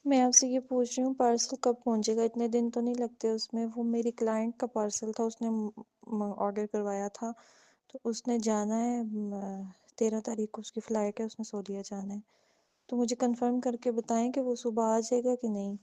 मैं आपसे ये पूछ रही हूँ पार्सल कब पहुँचेगा? इतने दिन तो नहीं लगते उसमें। वो मेरी क्लाइंट का पार्सल था, उसने ऑर्डर करवाया था, तो उसने जाना है 13 तारीख को उसकी फ़्लाइट है, उसने सऊदीया जाना है। तो मुझे कंफर्म करके बताएं कि वो सुबह आ जाएगा कि नहीं।